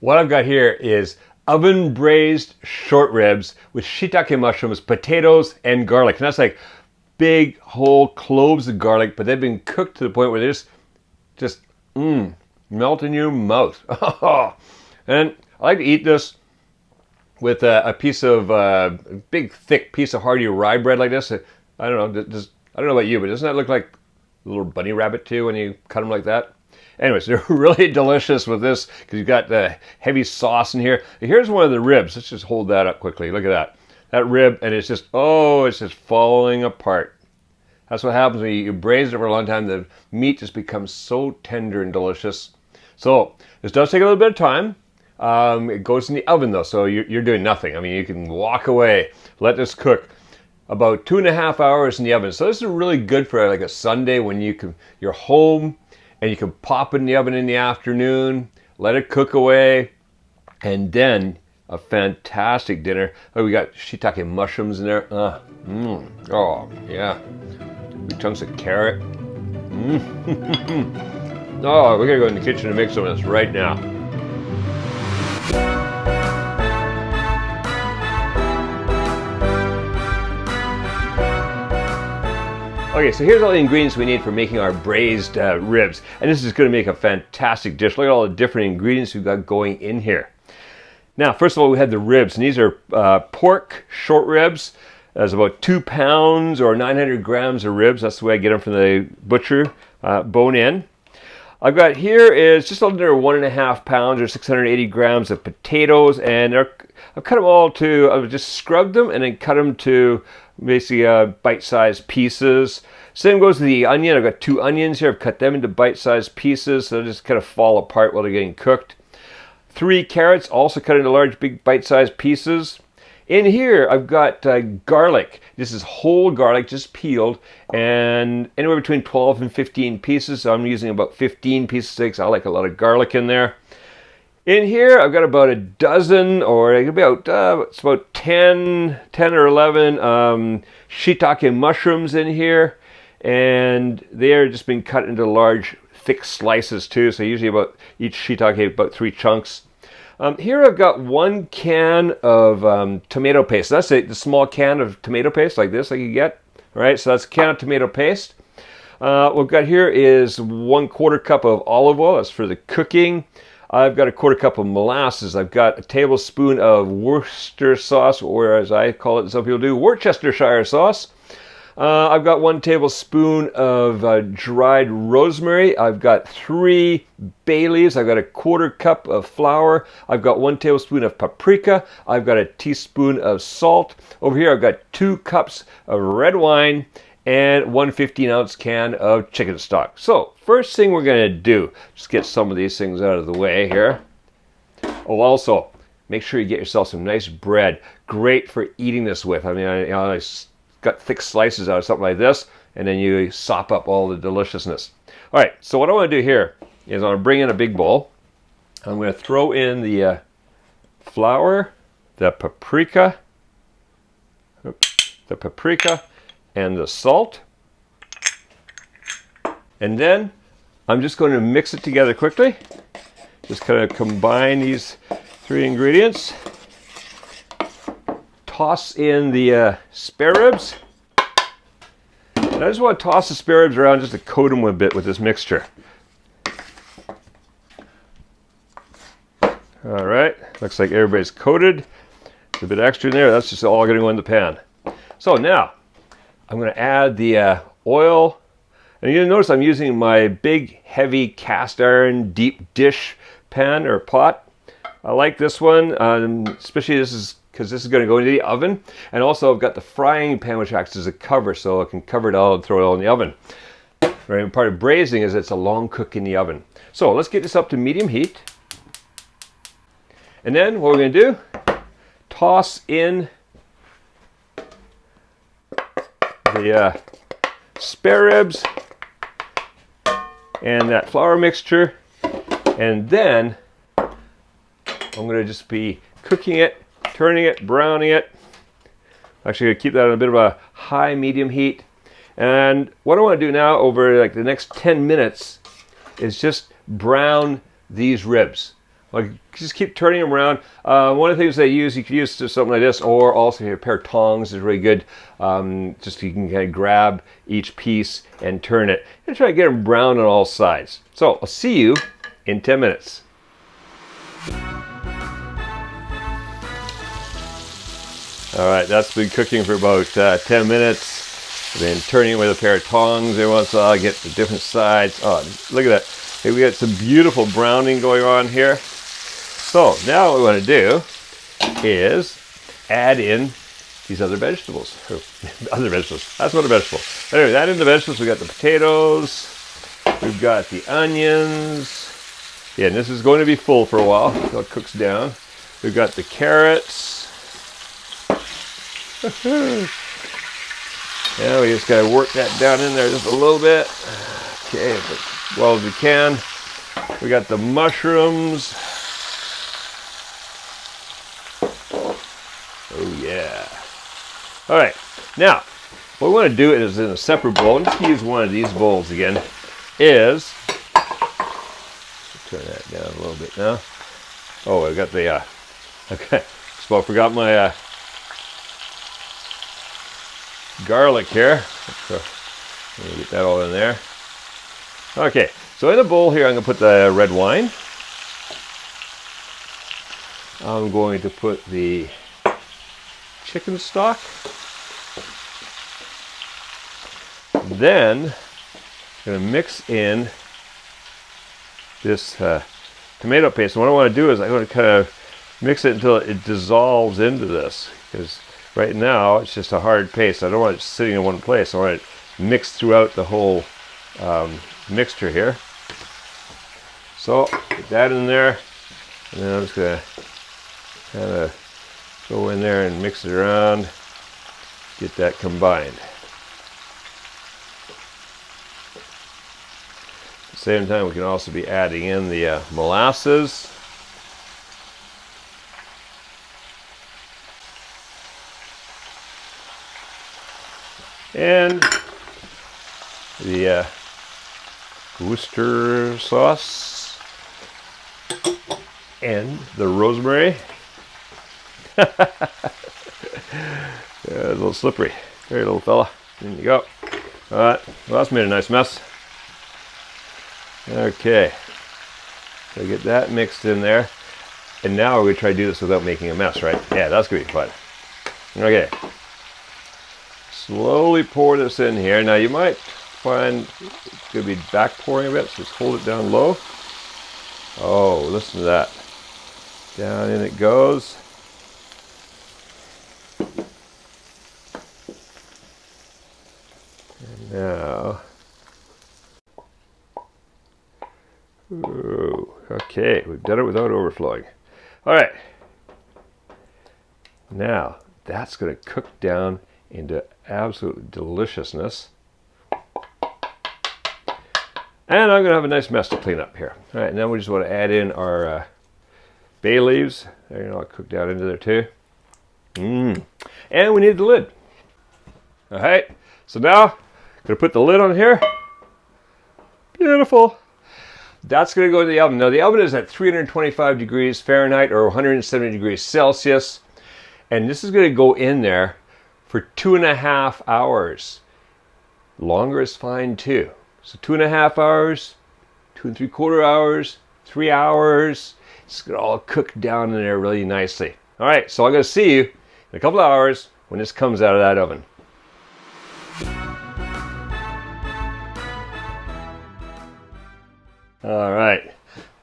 What I've got here is oven braised short ribs with shiitake mushrooms, potatoes, and garlic. And that's like big whole cloves of garlic, but they've been cooked to the point where they just melt in your mouth. And I like to eat this with a piece of big thick piece of hearty rye bread like this. I don't know, I don't know about you, but doesn't that look like a little bunny rabbit too when you cut them like that? Anyways, they're really delicious with this because you've got the heavy sauce in here. Here's one of the ribs. Let's just hold that up quickly. Look at that. That rib, and it's just falling apart. That's what happens when you braise it for a long time. The meat just becomes so tender and delicious. So this does take a little bit of time. It goes in the oven though, so you're doing nothing. I mean, you can walk away, let this cook about 2.5 hours in the oven. So this is really good for like a Sunday when you're home and you can pop it in the oven in the afternoon, let it cook away, and then a fantastic dinner. Oh, we got shiitake mushrooms in there. Oh, yeah. Big chunks of carrot. Oh, we're gonna go in the kitchen and make some of this right now. Okay, so here's all the ingredients we need for making our braised ribs. And this is going to make a fantastic dish. Look at all the different ingredients we've got going in here. Now, first of all, we have the ribs. And these are pork short ribs. That's about 2 pounds or 900 grams of ribs. That's the way I get them from the butcher, bone in. I've got here is just under 1.5 pounds or 680 grams of potatoes. And I've cut them all to, I've just scrubbed them and then cut them to basically bite-sized pieces. Same goes to the onion. I've got 2 onions here. I've cut them into bite-sized pieces, so they just kind of fall apart while they're getting cooked. 3 carrots, also cut into large, big bite-sized pieces. In here, I've got garlic. This is whole garlic, just peeled, and anywhere between 12 and 15 pieces. So I'm using about 15 pieces because I like a lot of garlic in there. In here, I've got about a dozen, or it's about 10 or 11 shiitake mushrooms in here. And they're just being cut into large, thick slices too. So usually about each shiitake, about 3 chunks. Here I've got 1 can of tomato paste. That's the small can of tomato paste like this, like you get. All right, so that's a can of tomato paste. What we've got here is 1/4 cup of olive oil. That's for the cooking. I've got a 1/4 cup of molasses. I've got a tablespoon of Worcester sauce, or as I call it, some people do, Worcestershire sauce. I've got 1 tablespoon of dried rosemary. I've got 3 bay leaves. I've got a 1/4 cup of flour. I've got 1 tablespoon of paprika. I've got a teaspoon of salt. Over here, I've got 2 cups of red wine and 1 15-ounce can of chicken stock. So first thing we're going to do, just get some of these things out of the way here. Oh, also, make sure you get yourself some nice bread. Great for eating this with. I mean, I got thick slices out of something like this, and then you sop up all the deliciousness. All right, so what I want to do here is I'm going to bring in a big bowl. I'm going to throw in the flour, the paprika, and the salt. And then I'm just going to mix it together quickly. Just kind of combine these 3 ingredients. Toss in the spare ribs. And I just want to toss the spare ribs around just to coat them a bit with this mixture. All right, looks like everybody's coated. There's a bit extra in there. That's just all going to go in the pan. So now, I'm going to add the oil. And you'll notice I'm using my big, heavy cast iron deep dish pan or pot. I like this one, especially because this is going to go into the oven. And also I've got the frying pan which acts as a cover, so I can cover it all and throw it all in the oven. Right, and part of braising is it's a long cook in the oven. So let's get this up to medium heat. And then what we're going to do, toss in the spare ribs and that flour mixture, and then I'm going to just be cooking it, turning it, browning it. Actually, going to keep that on a bit of a high medium heat. And what I want to do now over like the next 10 minutes is just brown these ribs. Like, just keep turning them around. One of the things they use, you could use to something like this, or also a pair of tongs is really good. Just you can kind of grab each piece and turn it and try to get them brown on all sides. So I'll see you in 10 minutes. All right, that's been cooking for about 10 minutes. Then turning it with a pair of tongs every once in a while, get the different sides. Oh, look at that. Hey, we got some beautiful browning going on here. So now what we want to do is add in these other vegetables. Other vegetables. That's not a vegetable. Anyway, add in the vegetables. We got the potatoes. We've got the onions. Yeah, and this is going to be full for a while until it cooks down. We've got the carrots. Yeah, we just got to work that down in there just a little bit. Okay, as well as we can. We got the mushrooms. Oh yeah. All right, now what we want to do is in a separate bowl, and just use one of these bowls again, is turn that down a little bit now. Oh, I got the okay, so I forgot my garlic here. So let me get that all in there. Okay, so in a bowl here, I'm going to put the red wine. I'm going to put the chicken stock. Then I'm going to mix in this tomato paste. And what I want to do is I'm going to kind of mix it until it dissolves into this, because right now it's just a hard paste. I don't want it sitting in one place. I want it mixed throughout the whole mixture here. So put that in there, and then I'm just going to kind of go in there and mix it around, get that combined. At the same time, we can also be adding in the molasses. And the Worcester sauce and the rosemary. Yeah, a little slippery. There, little fella. In you go. All right. Well, that's made a nice mess. Okay. So get that mixed in there. And now we're going to try to do this without making a mess, right? Yeah, that's going to be fun. Okay. Slowly pour this in here. Now you might find it's going to be back pouring a bit, so just hold it down low. Oh, listen to that. Down in it goes. And now, ooh, okay, we've done it without overflowing. All right. Now that's going to cook down into absolute deliciousness. And I'm going to have a nice mess to clean up here. All right, now we just want to add in our bay leaves. There, you know, I'll cook down into there too. And we need the lid. All right, so now I'm going to put the lid on here. Beautiful. That's going to go in the oven. Now the oven is at 325 degrees Fahrenheit or 170 degrees Celsius. And this is going to go in there for 2.5 hours. Longer is fine too. So 2.5 hours, 2 3/4 hours, 3 hours. It's going to all cook down in there really nicely. All right, so I'm going to see you in a couple of hours when this comes out of that oven. All right,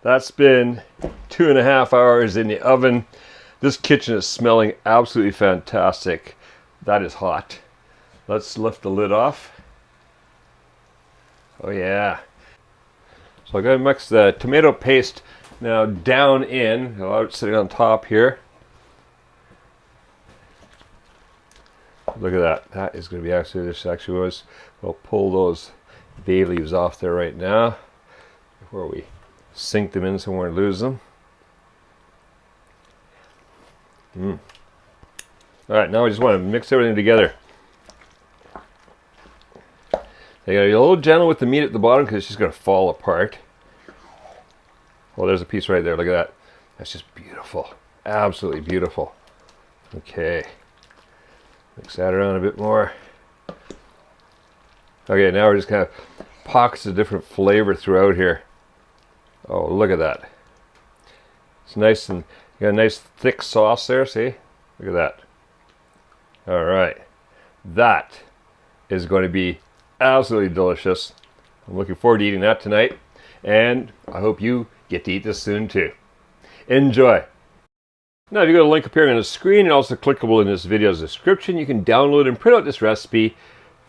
that's been 2.5 hours in the oven. This kitchen is smelling absolutely fantastic. That is hot. Let's lift the lid off. Oh yeah. So I'm going to mix the tomato paste now down in. It's sitting on top here. Look at that. That is going to be actually, this actually was. We'll pull those bay leaves off there right now before we sink them in somewhere and lose them. All right, now we just want to mix everything together. You gotta be a little gentle with the meat at the bottom because it's just going to fall apart. Well, there's a piece right there. Look at that. That's just beautiful. Absolutely beautiful. Okay. Mix that around a bit more. Okay, now we're just kind of pockets of different flavor throughout here. Oh, look at that. It's nice, and you got a nice thick sauce there, see? Look at that. All right. That is going to be absolutely delicious. I'm looking forward to eating that tonight, and I hope you get to eat this soon too. Enjoy. Now, if you go to the link appearing on the screen and also clickable in this video's description, you can download and print out this recipe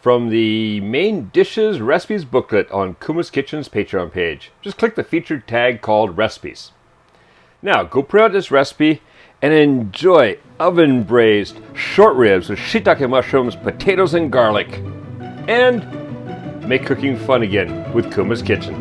from the main dishes recipes booklet on Kuma's Kitchen's Patreon page. Just click the featured tag called recipes. Now, go print out this recipe and enjoy oven braised short ribs with shiitake mushrooms, potatoes, and garlic. And make cooking fun again with Kuma's Kitchen.